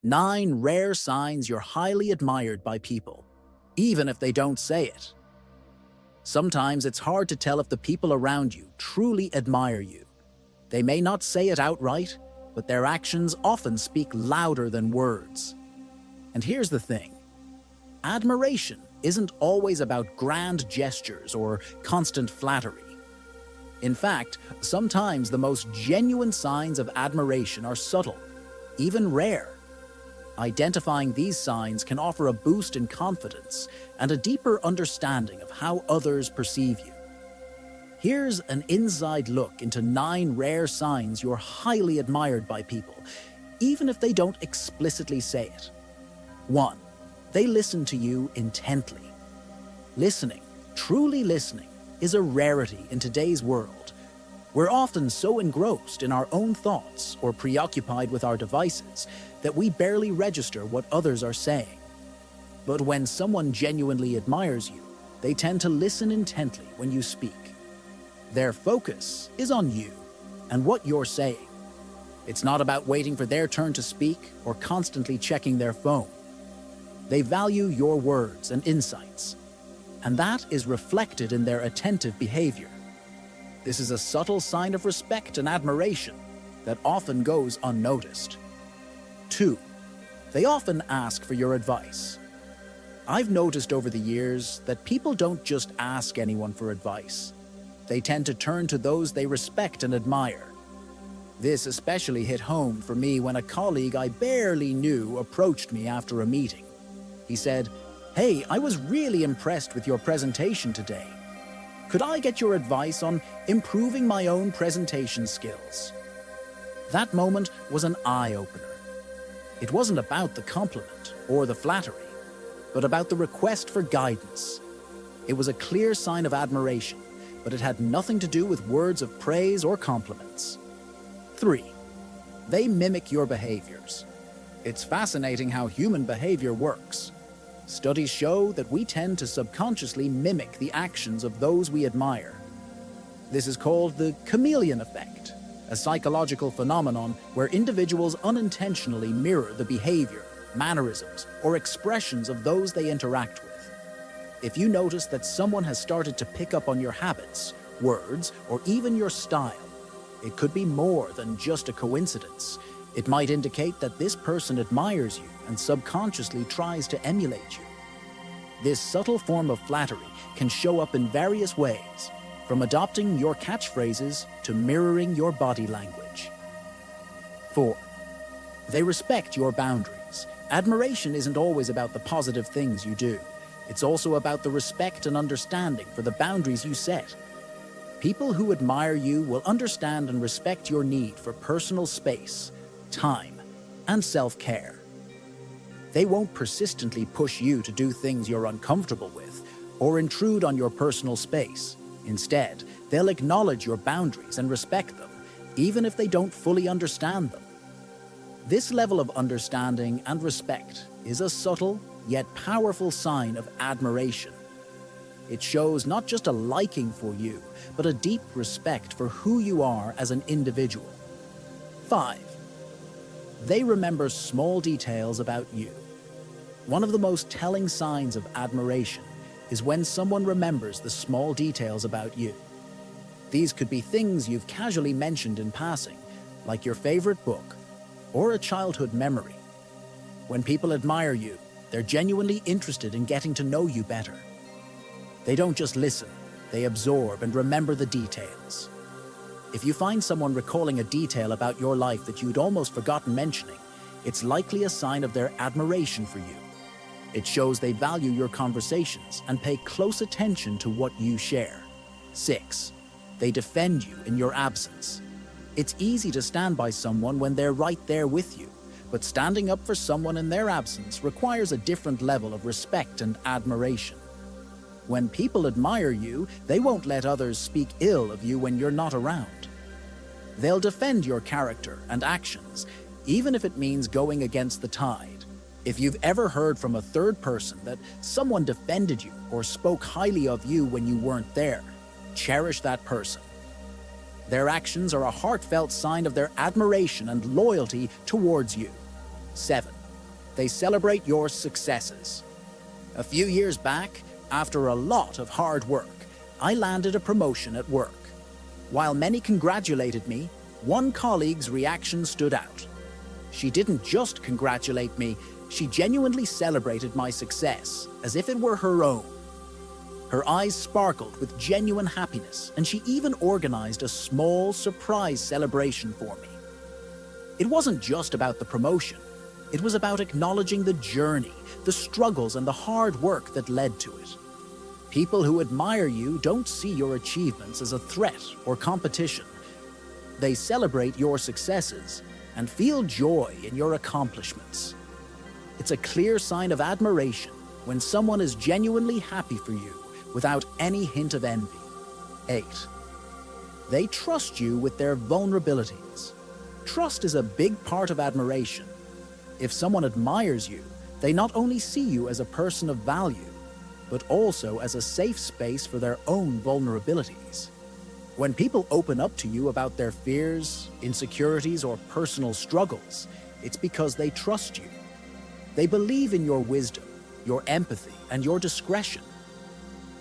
9 rare signs you're highly admired by people, even if they don't say it. Sometimes it's hard to tell if the people around you truly admire you. They may not say it outright, but their actions often speak louder than words. And here's the thing. Admiration isn't always about grand gestures or constant flattery. In fact, sometimes the most genuine signs of admiration are subtle, even rare. Identifying these signs can offer a boost in confidence and a deeper understanding of how others perceive you. Here's an inside look into 9 rare signs you're highly admired by people, even if they don't explicitly say it. 1. They listen to you intently. Listening, truly listening, is a rarity in today's world. We're often so engrossed in our own thoughts or preoccupied with our devices that we barely register what others are saying. But when someone genuinely admires you, they tend to listen intently when you speak. Their focus is on you and what you're saying. It's not about waiting for their turn to speak or constantly checking their phone. They value your words and insights, and that is reflected in their attentive behavior. This is a subtle sign of respect and admiration that often goes unnoticed. 2. They often ask for your advice. I've noticed over the years that people don't just ask anyone for advice. They tend to turn to those they respect and admire. This especially hit home for me when a colleague I barely knew approached me after a meeting. He said, "Hey, I was really impressed with your presentation today. Could I get your advice on improving my own presentation skills?" That moment was an eye-opener. It wasn't about the compliment or the flattery, but about the request for guidance. It was a clear sign of admiration, but it had nothing to do with words of praise or compliments. 3. They mimic your behaviors. It's fascinating how human behavior works. Studies show that we tend to subconsciously mimic the actions of those we admire. This is called the chameleon effect, a psychological phenomenon where individuals unintentionally mirror the behavior, mannerisms, or expressions of those they interact with. If you notice that someone has started to pick up on your habits, words, or even your style, it could be more than just a coincidence. It might indicate that this person admires you and subconsciously tries to emulate you. This subtle form of flattery can show up in various ways, from adopting your catchphrases to mirroring your body language. 4. They respect your boundaries. Admiration isn't always about the positive things you do. It's also about the respect and understanding for the boundaries you set. People who admire you will understand and respect your need for personal space, time, and self-care. They won't persistently push you to do things you're uncomfortable with or intrude on your personal space. Instead, they'll acknowledge your boundaries and respect them, even if they don't fully understand them. This level of understanding and respect is a subtle yet powerful sign of admiration. It shows not just a liking for you, but a deep respect for who you are as an individual. 5. They remember small details about you. One of the most telling signs of admiration is when someone remembers the small details about you. These could be things you've casually mentioned in passing, like your favorite book or a childhood memory. When people admire you, they're genuinely interested in getting to know you better. They don't just listen, they absorb and remember the details. If you find someone recalling a detail about your life that you'd almost forgotten mentioning, it's likely a sign of their admiration for you. It shows they value your conversations and pay close attention to what you share. 6. They defend you in your absence. It's easy to stand by someone when they're right there with you, but standing up for someone in their absence requires a different level of respect and admiration. When people admire you, they won't let others speak ill of you when you're not around. They'll defend your character and actions, even if it means going against the tide. If you've ever heard from a third person that someone defended you or spoke highly of you when you weren't there, cherish that person. Their actions are a heartfelt sign of their admiration and loyalty towards you. 7. They celebrate your successes. A few years back, after a lot of hard work, I landed a promotion at work. While many congratulated me, one colleague's reaction stood out. She didn't just congratulate me, she genuinely celebrated my success, as if it were her own. Her eyes sparkled with genuine happiness, and she even organized a small surprise celebration for me. It wasn't just about the promotion. It was about acknowledging the journey, the struggles, and the hard work that led to it. People who admire you don't see your achievements as a threat or competition. They celebrate your successes and feel joy in your accomplishments. It's a clear sign of admiration when someone is genuinely happy for you without any hint of envy. 8. They trust you with their vulnerabilities. Trust is a big part of admiration. If someone admires you, they not only see you as a person of value, but also as a safe space for their own vulnerabilities. When people open up to you about their fears, insecurities, or personal struggles, it's because they trust you. They believe in your wisdom, your empathy, and your discretion.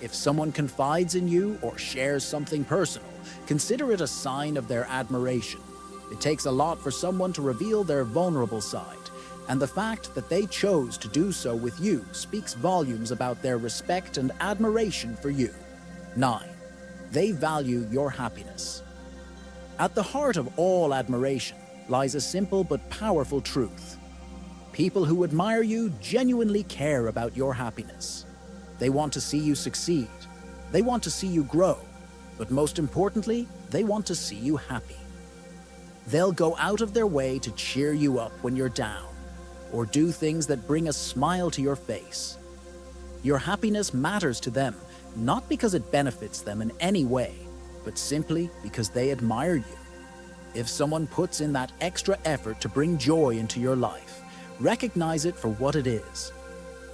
If someone confides in you or shares something personal, consider it a sign of their admiration. It takes a lot for someone to reveal their vulnerable side, and the fact that they chose to do so with you speaks volumes about their respect and admiration for you. 9. They value your happiness. At the heart of all admiration lies a simple but powerful truth. People who admire you genuinely care about your happiness. They want to see you succeed. They want to see you grow. But most importantly, they want to see you happy. They'll go out of their way to cheer you up when you're down, or do things that bring a smile to your face. Your happiness matters to them, not because it benefits them in any way, but simply because they admire you. If someone puts in that extra effort to bring joy into your life, recognize it for what it is: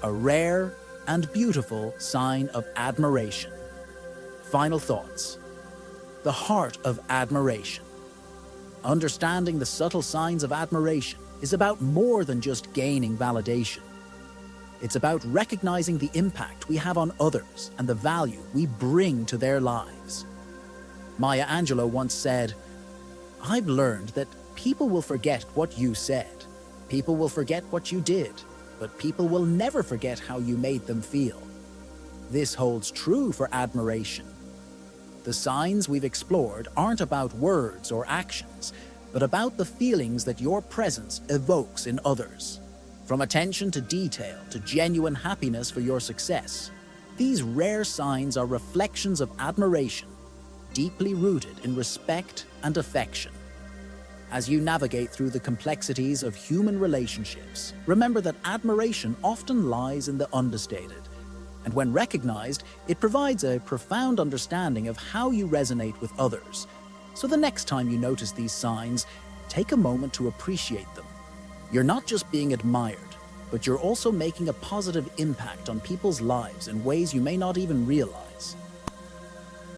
a rare and beautiful sign of admiration. Final thoughts. The heart of admiration. Understanding the subtle signs of admiration is about more than just gaining validation. It's about recognizing the impact we have on others and the value we bring to their lives. Maya Angelou once said, "I've learned that people will forget what you said. People will forget what you did, but people will never forget how you made them feel." This holds true for admiration. The signs we've explored aren't about words or actions, but about the feelings that your presence evokes in others. From attention to detail to genuine happiness for your success, these rare signs are reflections of admiration, deeply rooted in respect and affection. As you navigate through the complexities of human relationships, remember that admiration often lies in the understated. And when recognized, it provides a profound understanding of how you resonate with others. So the next time you notice these signs, take a moment to appreciate them. You're not just being admired, but you're also making a positive impact on people's lives in ways you may not even realize.